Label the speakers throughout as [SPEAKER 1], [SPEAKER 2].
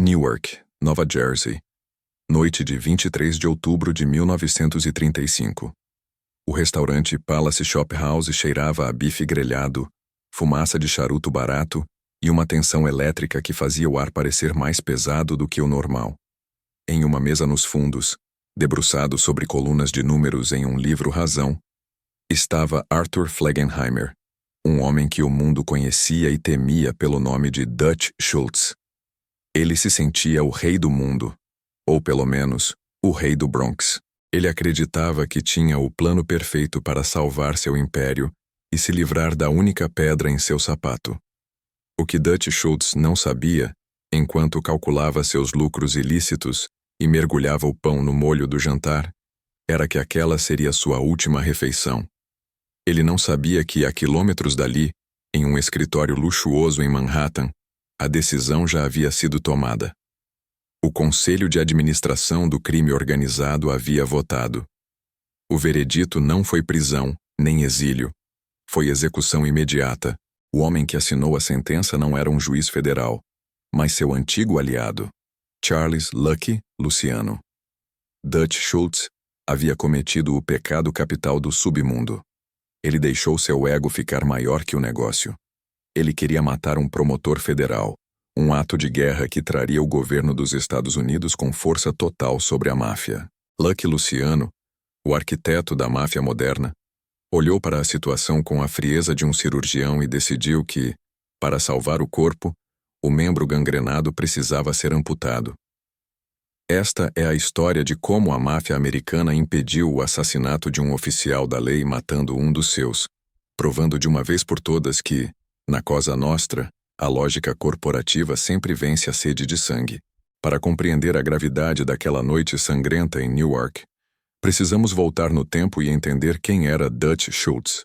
[SPEAKER 1] Newark, Nova Jersey. Noite de 23 de outubro de 1935. O restaurante Palace Shop House cheirava a bife grelhado, fumaça de charuto barato e uma tensão elétrica que fazia o ar parecer mais pesado do que o normal. Em uma mesa nos fundos, debruçado sobre colunas de números em um livro-razão, estava Arthur Flegenheimer, um homem que o mundo conhecia e temia pelo nome de Dutch Schultz. Ele se sentia o rei do mundo, ou pelo menos, o rei do Bronx. Ele acreditava que tinha o plano perfeito para salvar seu império e se livrar da única pedra em seu sapato. O que Dutch Schultz não sabia, enquanto calculava seus lucros ilícitos e mergulhava o pão no molho do jantar, era que aquela seria sua última refeição. Ele não sabia que, a quilômetros dali, em um escritório luxuoso em Manhattan, a decisão já havia sido tomada. O Conselho de Administração do Crime Organizado havia votado. O veredito não foi prisão, nem exílio. Foi execução imediata. O homem que assinou a sentença não era um juiz federal, mas seu antigo aliado, Charles Lucky Luciano. Dutch Schultz havia cometido o pecado capital do submundo. Ele deixou seu ego ficar maior que o negócio. Ele queria matar um promotor federal, um ato de guerra que traria o governo dos Estados Unidos com força total sobre a máfia. Lucky Luciano, o arquiteto da máfia moderna, olhou para a situação com a frieza de um cirurgião e decidiu que, para salvar o corpo, o membro gangrenado precisava ser amputado. Esta é a história de como a máfia americana impediu o assassinato de um oficial da lei matando um dos seus, provando de uma vez por todas que, na Cosa Nostra, a lógica corporativa sempre vence a sede de sangue. Para compreender a gravidade daquela noite sangrenta em Newark, precisamos voltar no tempo e entender quem era Dutch Schultz.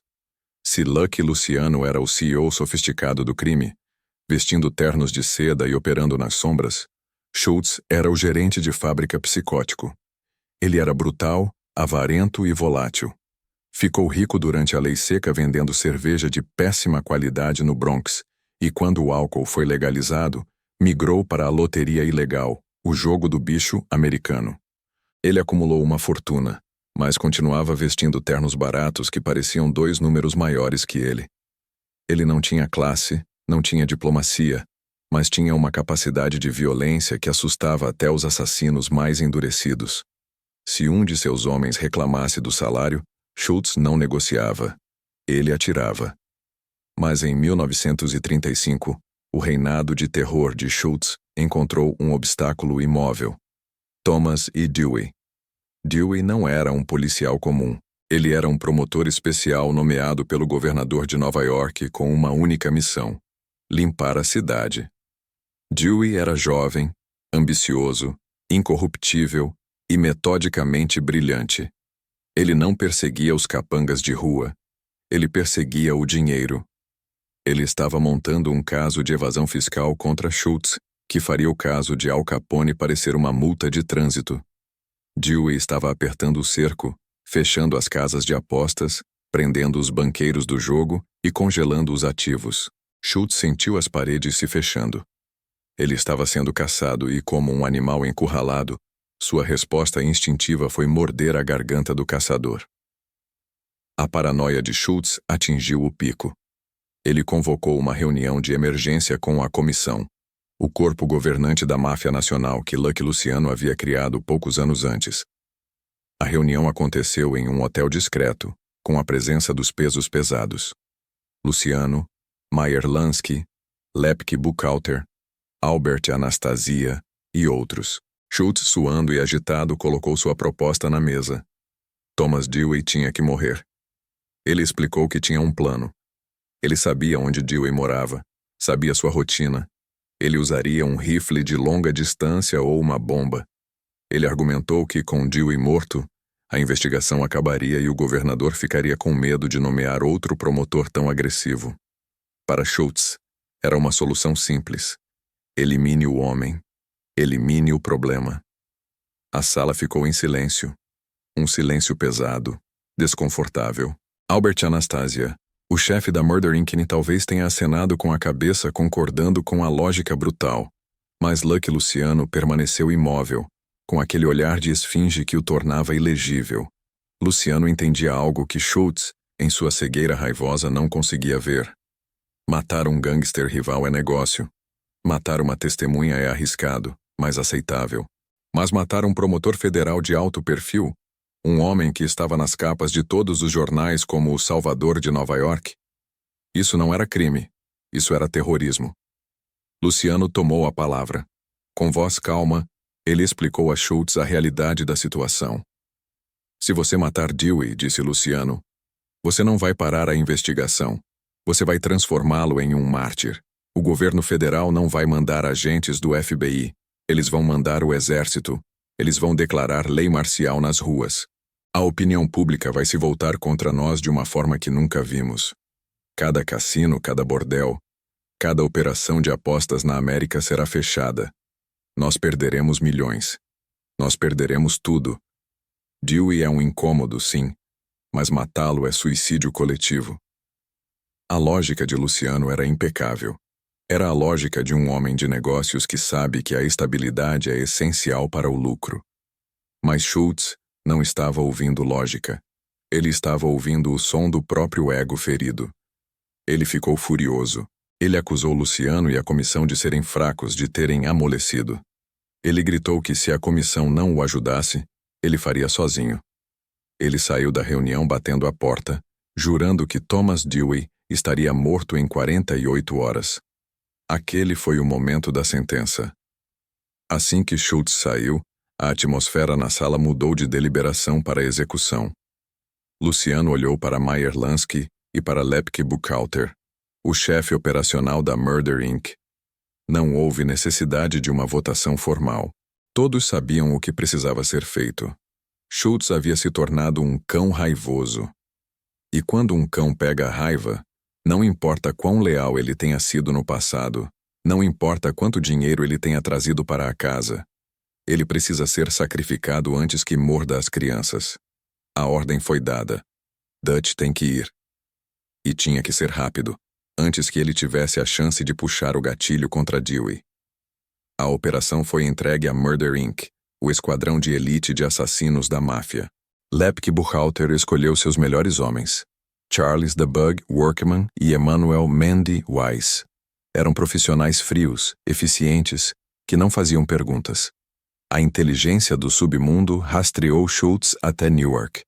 [SPEAKER 1] Se Lucky Luciano era o CEO sofisticado do crime, vestindo ternos de seda e operando nas sombras, Schultz era o gerente de fábrica psicótico. Ele era brutal, avarento e volátil. Ficou rico durante a lei seca vendendo cerveja de péssima qualidade no Bronx, e quando o álcool foi legalizado, migrou para a loteria ilegal, o jogo do bicho americano. Ele acumulou uma fortuna, mas continuava vestindo ternos baratos que pareciam 2 números maiores que ele. Ele não tinha classe, não tinha diplomacia, mas tinha uma capacidade de violência que assustava até os assassinos mais endurecidos. Se um de seus homens reclamasse do salário, Schultz não negociava. Ele atirava. Mas em 1935, o reinado de terror de Schultz encontrou um obstáculo imóvel: Thomas E. Dewey. Dewey não era um policial comum. Ele era um promotor especial nomeado pelo governador de Nova York com uma única missão: limpar a cidade. Dewey era jovem, ambicioso, incorruptível e metodicamente brilhante. Ele não perseguia os capangas de rua. Ele perseguia o dinheiro. Ele estava montando um caso de evasão fiscal contra Schultz, que faria o caso de Al Capone parecer uma multa de trânsito. Dewey estava apertando o cerco, fechando as casas de apostas, prendendo os banqueiros do jogo e congelando os ativos. Schultz sentiu as paredes se fechando. Ele estava sendo caçado e, como um animal encurralado, sua resposta instintiva foi morder a garganta do caçador. A paranoia de Schultz atingiu o pico. Ele convocou uma reunião de emergência com a comissão, o corpo governante da máfia nacional que Lucky Luciano havia criado poucos anos antes. A reunião aconteceu em um hotel discreto, com a presença dos pesos pesados: Luciano, Meyer Lansky, Lepke Buchalter, Albert Anastasia e outros. Schultz, suando e agitado, colocou sua proposta na mesa. Thomas Dewey tinha que morrer. Ele explicou que tinha um plano. Ele sabia onde Dewey morava, sabia sua rotina. Ele usaria um rifle de longa distância ou uma bomba. Ele argumentou que, com Dewey morto, a investigação acabaria e o governador ficaria com medo de nomear outro promotor tão agressivo. Para Schultz, era uma solução simples: elimine o homem. Elimine o problema. A sala ficou em silêncio. Um silêncio pesado, desconfortável. Albert Anastasia, o chefe da Murder Inc. talvez tenha acenado com a cabeça concordando com a lógica brutal. Mas Lucky Luciano permaneceu imóvel, com aquele olhar de esfinge que o tornava ilegível. Luciano entendia algo que Schultz, em sua cegueira raivosa, não conseguia ver. Matar um gangster rival é negócio. Matar uma testemunha é arriscado, mas aceitável. Mas matar um promotor federal de alto perfil, um homem que estava nas capas de todos os jornais como o Salvador de Nova York, isso não era crime, isso era terrorismo. Luciano tomou a palavra. Com voz calma, ele explicou a Schultz a realidade da situação. Se você matar Dewey, disse Luciano, você não vai parar a investigação. Você vai transformá-lo em um mártir. O governo federal não vai mandar agentes do FBI. Eles vão mandar o exército. Eles vão declarar lei marcial nas ruas. A opinião pública vai se voltar contra nós de uma forma que nunca vimos. Cada cassino, cada bordel, cada operação de apostas na América será fechada. Nós perderemos milhões. Nós perderemos tudo. Dewey é um incômodo, sim, mas matá-lo é suicídio coletivo. A lógica de Luciano era impecável. Era a lógica de um homem de negócios que sabe que a estabilidade é essencial para o lucro. Mas Schultz não estava ouvindo lógica. Ele estava ouvindo o som do próprio ego ferido. Ele ficou furioso. Ele acusou Luciano e a comissão de serem fracos, de terem amolecido. Ele gritou que se a comissão não o ajudasse, ele faria sozinho. Ele saiu da reunião batendo a porta, jurando que Thomas Dewey estaria morto em 48 horas. Aquele foi o momento da sentença. Assim que Schultz saiu, a atmosfera na sala mudou de deliberação para execução. Luciano olhou para Meyer Lansky e para Lepke Buchalter, o chefe operacional da Murder Inc. Não houve necessidade de uma votação formal. Todos sabiam o que precisava ser feito. Schultz havia se tornado um cão raivoso. E quando um cão pega a raiva, não importa quão leal ele tenha sido no passado, não importa quanto dinheiro ele tenha trazido para a casa, ele precisa ser sacrificado antes que morda as crianças. A ordem foi dada. Dutch tem que ir. E tinha que ser rápido, antes que ele tivesse a chance de puxar o gatilho contra Dewey. A operação foi entregue à Murder Inc., o esquadrão de elite de assassinos da máfia. Lepke Buchalter escolheu seus melhores homens. Charles the Bug Workman e Emmanuel Mendy Weiss. Eram profissionais frios, eficientes, que não faziam perguntas. A inteligência do submundo rastreou Schultz até Newark.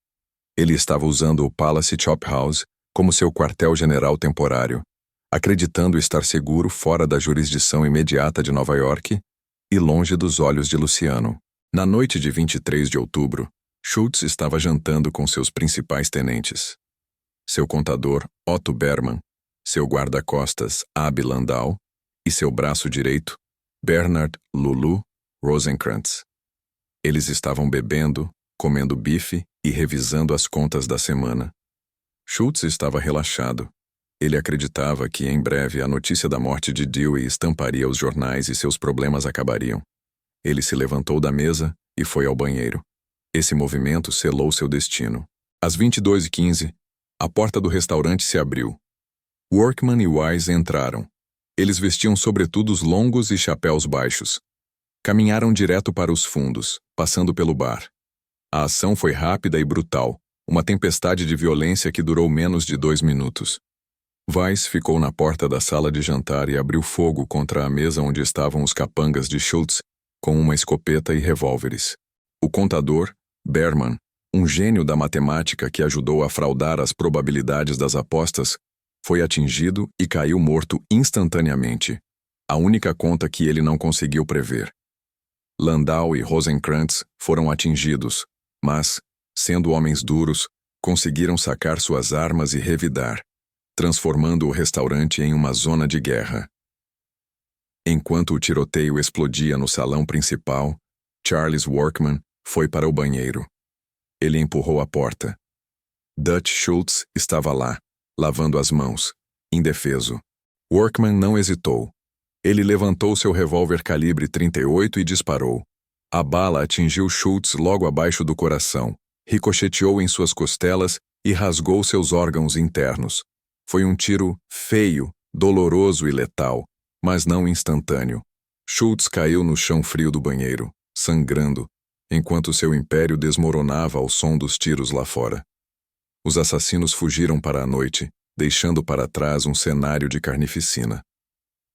[SPEAKER 1] Ele estava usando o Palace Chop House como seu quartel-general temporário, acreditando estar seguro fora da jurisdição imediata de Nova York e longe dos olhos de Luciano. Na noite de 23 de outubro, Schultz estava jantando com seus principais tenentes. Seu contador, Otto Berman, seu guarda-costas, Abe Landau, e seu braço direito, Bernard Lulu Rosenkrantz. Eles estavam bebendo, comendo bife e revisando as contas da semana. Schultz estava relaxado. Ele acreditava que, em breve, a notícia da morte de Dewey estamparia os jornais e seus problemas acabariam. Ele se levantou da mesa e foi ao banheiro. Esse movimento selou seu destino. Às 22h15, a porta do restaurante se abriu. Workman e Wise entraram. Eles vestiam sobretudos longos e chapéus baixos. Caminharam direto para os fundos, passando pelo bar. A ação foi rápida e brutal, uma tempestade de violência que durou menos de 2 minutos. Weiss ficou na porta da sala de jantar e abriu fogo contra a mesa onde estavam os capangas de Schultz, com uma escopeta e revólveres. O contador, Berman, um gênio da matemática que ajudou a fraudar as probabilidades das apostas, foi atingido e caiu morto instantaneamente, a única conta que ele não conseguiu prever. Landau e Rosenkrantz foram atingidos, mas, sendo homens duros, conseguiram sacar suas armas e revidar, transformando o restaurante em uma zona de guerra. Enquanto o tiroteio explodia no salão principal, Charles Workman foi para o banheiro. Ele empurrou a porta. Dutch Schultz estava lá, lavando as mãos, indefeso. Workman não hesitou. Ele levantou seu revólver calibre 38 e disparou. A bala atingiu Schultz logo abaixo do coração, ricocheteou em suas costelas e rasgou seus órgãos internos. Foi um tiro feio, doloroso e letal, mas não instantâneo. Schultz caiu no chão frio do banheiro, sangrando, enquanto seu império desmoronava ao som dos tiros lá fora. Os assassinos fugiram para a noite, deixando para trás um cenário de carnificina.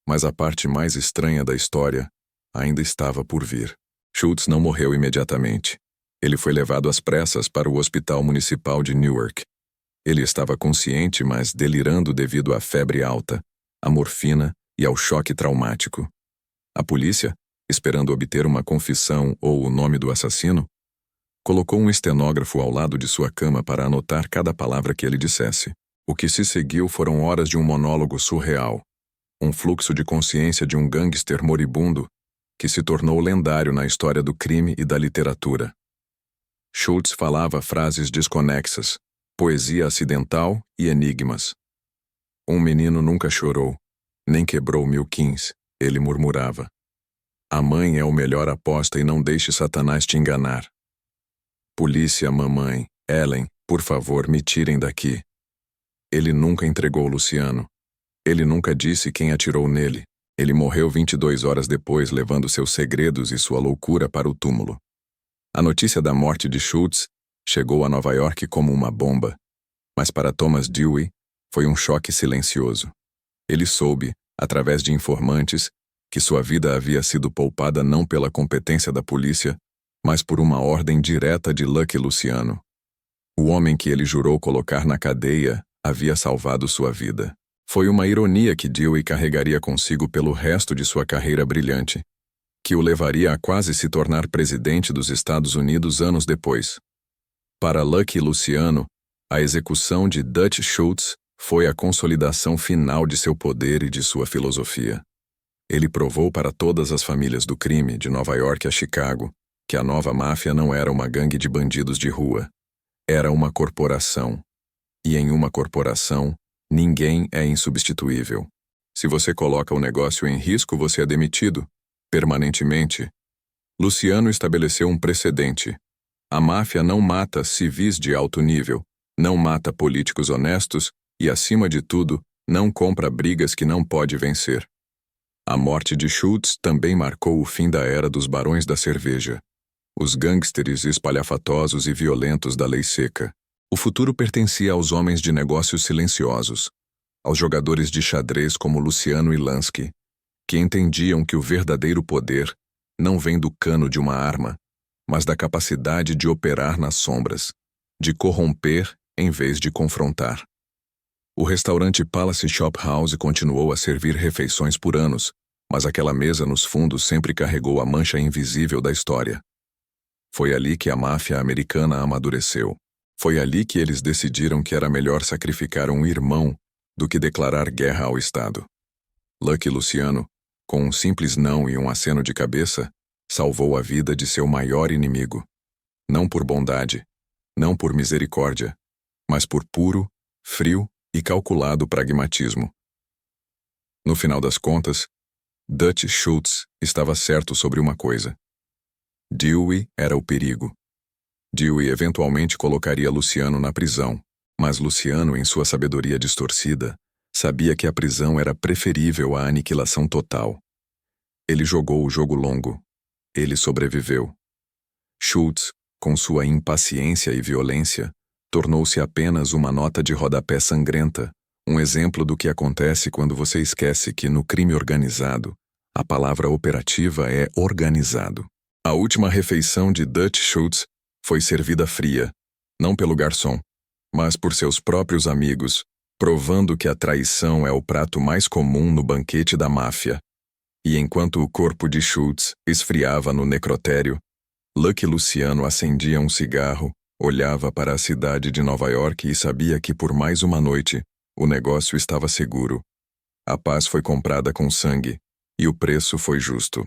[SPEAKER 1] Mas a parte mais estranha da história ainda estava por vir. Schultz não morreu imediatamente. Ele foi levado às pressas para o Hospital Municipal de Newark. Ele estava consciente, mas delirando devido à febre alta, à morfina e ao choque traumático. A polícia, esperando obter uma confissão ou o nome do assassino, colocou um estenógrafo ao lado de sua cama para anotar cada palavra que ele dissesse. O que se seguiu foram horas de um monólogo surreal, um fluxo de consciência de um gangster moribundo que se tornou lendário na história do crime e da literatura. Schultz falava frases desconexas, poesia acidental e enigmas. Um menino nunca chorou, nem quebrou 1000 quins, ele murmurava. A mãe é o melhor aposta e não deixe Satanás te enganar. Polícia, mamãe, Ellen, por favor, me tirem daqui. Ele nunca entregou Luciano. Ele nunca disse quem atirou nele. Ele morreu 22 horas depois, levando seus segredos e sua loucura para o túmulo. A notícia da morte de Schultz chegou a Nova York como uma bomba, mas para Thomas Dewey foi um choque silencioso. Ele soube, através de informantes, que sua vida havia sido poupada não pela competência da polícia, mas por uma ordem direta de Lucky Luciano. O homem que ele jurou colocar na cadeia havia salvado sua vida. Foi uma ironia que Dewey carregaria consigo pelo resto de sua carreira brilhante, que o levaria a quase se tornar presidente dos Estados Unidos anos depois. Para Lucky Luciano, a execução de Dutch Schultz foi a consolidação final de seu poder e de sua filosofia. Ele provou para todas as famílias do crime, de Nova York a Chicago, que a nova máfia não era uma gangue de bandidos de rua. Era uma corporação. E em uma corporação, ninguém é insubstituível. Se você coloca o negócio em risco, você é demitido, permanentemente. Luciano estabeleceu um precedente. A máfia não mata civis de alto nível, não mata políticos honestos e, acima de tudo, não compra brigas que não pode vencer. A morte de Schultz também marcou o fim da era dos barões da cerveja, os gangsters espalhafatosos e violentos da lei seca. O futuro pertencia aos homens de negócios silenciosos, aos jogadores de xadrez como Luciano e Lansky, que entendiam que o verdadeiro poder não vem do cano de uma arma, mas da capacidade de operar nas sombras, de corromper em vez de confrontar. O restaurante Palace Shop House continuou a servir refeições por anos, mas aquela mesa nos fundos sempre carregou a mancha invisível da história. Foi ali que a máfia americana amadureceu. Foi ali que eles decidiram que era melhor sacrificar um irmão do que declarar guerra ao Estado. Lucky Luciano, com um simples não e um aceno de cabeça, salvou a vida de seu maior inimigo. Não por bondade, não por misericórdia, mas por puro, frio e calculado pragmatismo. No final das contas, Dutch Schultz estava certo sobre uma coisa. Dewey era o perigo. Dewey eventualmente colocaria Luciano na prisão, mas Luciano, em sua sabedoria distorcida, sabia que a prisão era preferível à aniquilação total. Ele jogou o jogo longo. Ele sobreviveu. Schultz, com sua impaciência e violência, tornou-se apenas uma nota de rodapé sangrenta, um exemplo do que acontece quando você esquece que, no crime organizado, a palavra operativa é organizado. A última refeição de Dutch Schultz foi servida fria, não pelo garçom, mas por seus próprios amigos, provando que a traição é o prato mais comum no banquete da máfia. E enquanto o corpo de Schultz esfriava no necrotério, Lucky Luciano acendia um cigarro, olhava para a cidade de Nova York e sabia que por mais uma noite o negócio estava seguro. A paz foi comprada com sangue, e o preço foi justo.